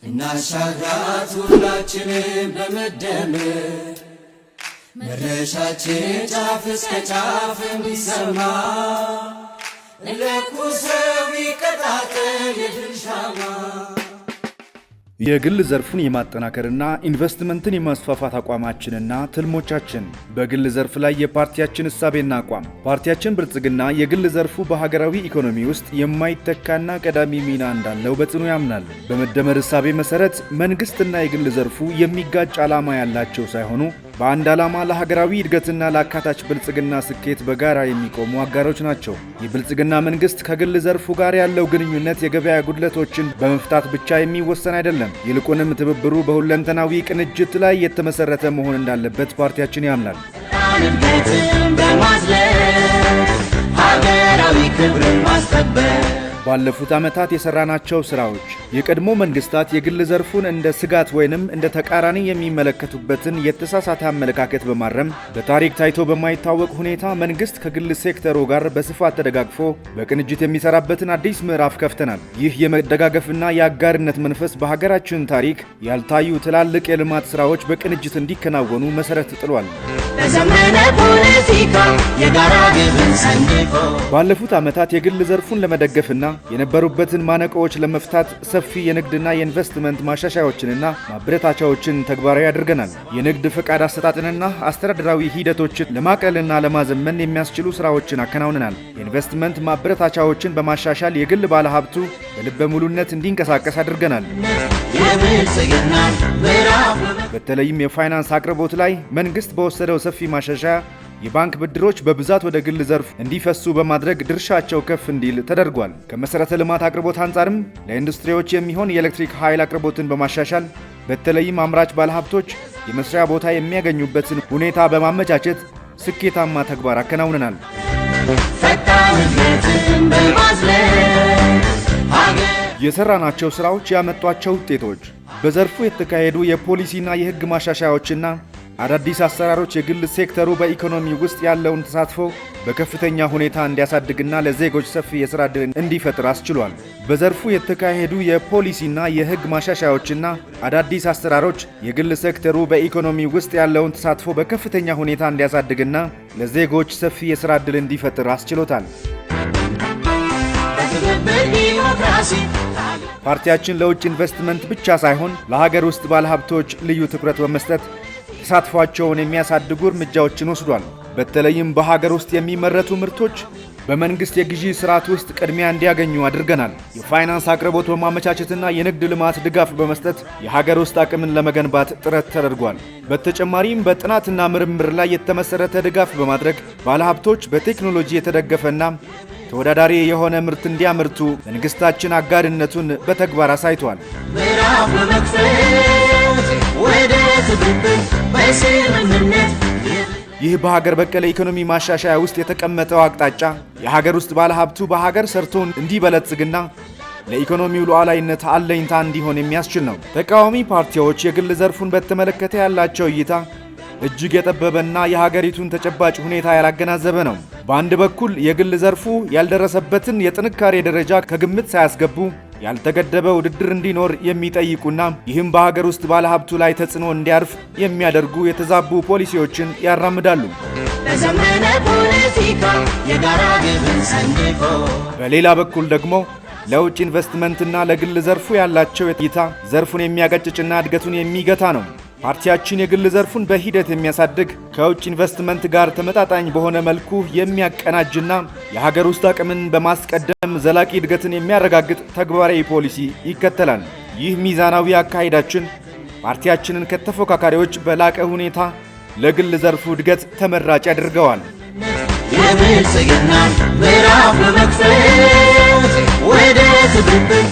እናሻግራት ሁላችንም በመደመር መድረሻችን ጫፍ እስከ ጫፍ እንዲሰማ ለኩሰው ይቀጣጠል የድል ሻማ። የግል ዘርፉን የማጠናከርና ኢንቨስትመንትን የማስፋፋት አቋማችንና ትልሞቻችን። በግል ዘርፍ ላይ የፓርቲያችን እሳቤና አቋም። ፓርቲያችን ብልጽግና የግል ዘርፉ በሀገራዊ ኢኮኖሚ ውስጥ የማይተካና ቀዳሚ ሚና እንዳለው በጽኑ ያምናል። በመደመር እሳቤ መሰረት መንግስትና የግል ዘርፉ የሚጋጭ ዓላማ ያላቸው ሳይሆኑ በአንድ ዓላማ ለሀገራዊ እድገትና ለአካታች ብልጽግና ስኬት በጋራ የሚቆሙ አጋሮች ናቸው። የብልጽግና መንግስት ከግል ዘርፉ ጋር ያለው ግንኙነት የገበያ ጉድለቶችን በመፍታት ብቻ የሚወሰን አይደለም። ይልቁንም ትብብሩ በሁለንተናዊ ቅንጅት ላይ የተመሰረተ መሆን እንዳለበት ፓርቲያችን ያምናል። ባለፉት ዓመታት የሰራናቸው ስራዎች የቀድሞ መንግስታት የግል ዘርፉን እንደ ስጋት ወይንም እንደ ተቃራኒ የሚመለከቱበትን የተሳሳተ አመለካከት በማረም በታሪክ ታይቶ በማይታወቅ ሁኔታ መንግስት ከግል ሴክተሩ ጋር በስፋት ተደጋግፎ በቅንጅት የሚሰራበትን አዲስ ምዕራፍ ከፍተናል። ይህ የመደጋገፍና የአጋርነት መንፈስ በሀገራችን ታሪክ ያልታዩ ትላልቅ የልማት ስራዎች በቅንጅት እንዲከናወኑ መሰረት ጥሏል። ባለፉት ዓመታት የግል ዘርፉን ለመደገፍና የነበሩበትን ማነቆዎች ለመፍታት ሰፊ የንግድና የኢንቨስትመንት ማሻሻያዎችንና ማበረታቻዎችን ተግባራዊ አድርገናል። የንግድ ፈቃድ አሰጣጥንና አስተዳደራዊ ሂደቶችን ለማቅለልና ለማዘመን የሚያስችሉ ስራዎችን አከናውነናል። የኢንቨስትመንት ማበረታቻዎችን በማሻሻል የግል ባለሀብቱ በልበ ሙሉነት እንዲንቀሳቀስ አድርገናል። በተለይም የፋይናንስ አቅርቦት ላይ መንግስት በወሰደው ሰፊ ማሻሻያ የባንክ ብድሮች በብዛት ወደ ግል ዘርፍ እንዲፈሱ በማድረግ ድርሻቸው ከፍ እንዲል ተደርጓል። ከመሰረተ ልማት አቅርቦት አንጻርም ለኢንዱስትሪዎች የሚሆን የኤሌክትሪክ ኃይል አቅርቦትን በማሻሻል በተለይም አምራች ባለሀብቶች የመስሪያ ቦታ የሚያገኙበትን ሁኔታ በማመቻቸት ስኬታማ ተግባር አከናውነናል። የሰራናቸው ስራዎች ያመጧቸው ውጤቶች በዘርፉ የተካሄዱ የፖሊሲና የህግ ማሻሻያዎችና አዳዲስ አሰራሮች የግል ሴክተሩ በኢኮኖሚ ውስጥ ያለውን ተሳትፎ በከፍተኛ ሁኔታ እንዲያሳድግና ለዜጎች ሰፊ የሥራ ዕድል እንዲፈጥር አስችሏል። በዘርፉ የተካሄዱ የፖሊሲና የህግ ማሻሻያዎችና አዳዲስ አሰራሮች የግል ሴክተሩ በኢኮኖሚ ውስጥ ያለውን ተሳትፎ በከፍተኛ ሁኔታ እንዲያሳድግና ለዜጎች ሰፊ የሥራ ዕድል እንዲፈጥር አስችሎታል። ፓርቲያችን ለውጭ ኢንቨስትመንት ብቻ ሳይሆን ለሀገር ውስጥ ባለሀብቶች ልዩ ትኩረት በመስጠት ተሳትፏቸውን የሚያሳድጉ እርምጃዎችን ወስዷል። በተለይም በሀገር ውስጥ የሚመረቱ ምርቶች በመንግስት የግዢ ስርዓት ውስጥ ቅድሚያ እንዲያገኙ አድርገናል። የፋይናንስ አቅርቦት በማመቻቸትና የንግድ ልማት ድጋፍ በመስጠት የሀገር ውስጥ አቅምን ለመገንባት ጥረት ተደርጓል። በተጨማሪም በጥናትና ምርምር ላይ የተመሰረተ ድጋፍ በማድረግ ባለሀብቶች በቴክኖሎጂ የተደገፈና ተወዳዳሪ የሆነ ምርት እንዲያመርቱ መንግስታችን አጋርነቱን በተግባር አሳይቷል። ይህ በሀገር በቀል ኢኮኖሚ ማሻሻያ ውስጥ የተቀመጠው አቅጣጫ የሀገር ውስጥ ባለሀብቱ በሀገር ሰርቶ እንዲበለጽግና ለኢኮኖሚው ሉዓላዊነት አለኝታ እንዲሆን የሚያስችል ነው። ተቃዋሚ ፓርቲዎች የግል ዘርፉን በተመለከተ ያላቸው እይታ እጅግ የጠበበና የሀገሪቱን ተጨባጭ ሁኔታ ያላገናዘበ ነው። በአንድ በኩል የግል ዘርፉ ያልደረሰበትን የጥንካሬ ደረጃ ከግምት ሳያስገቡ ያልተገደበ ውድድር እንዲኖር የሚጠይቁና ይህም በሀገር ውስጥ ባለሀብቱ ላይ ተጽዕኖ እንዲያርፍ የሚያደርጉ የተዛቡ ፖሊሲዎችን ያራምዳሉ። በሌላ በኩል ደግሞ ለውጭ ኢንቨስትመንትና ለግል ዘርፉ ያላቸው እይታ ዘርፉን የሚያቀጭጭና እድገቱን የሚገታ ነው። ፓርቲያችን የግል ዘርፉን በሂደት የሚያሳድግ ከውጭ ኢንቨስትመንት ጋር ተመጣጣኝ በሆነ መልኩ የሚያቀናጅና የሀገር ውስጥ አቅምን በማስቀደም ዘላቂ እድገትን የሚያረጋግጥ ተግባራዊ ፖሊሲ ይከተላል። ይህ ሚዛናዊ አካሄዳችን ፓርቲያችንን ከተፎካካሪዎች በላቀ ሁኔታ ለግል ዘርፉ እድገት ተመራጭ ያደርገዋል። የብልጽግና ምዕራፍ በመክፈት ወደ ትብብር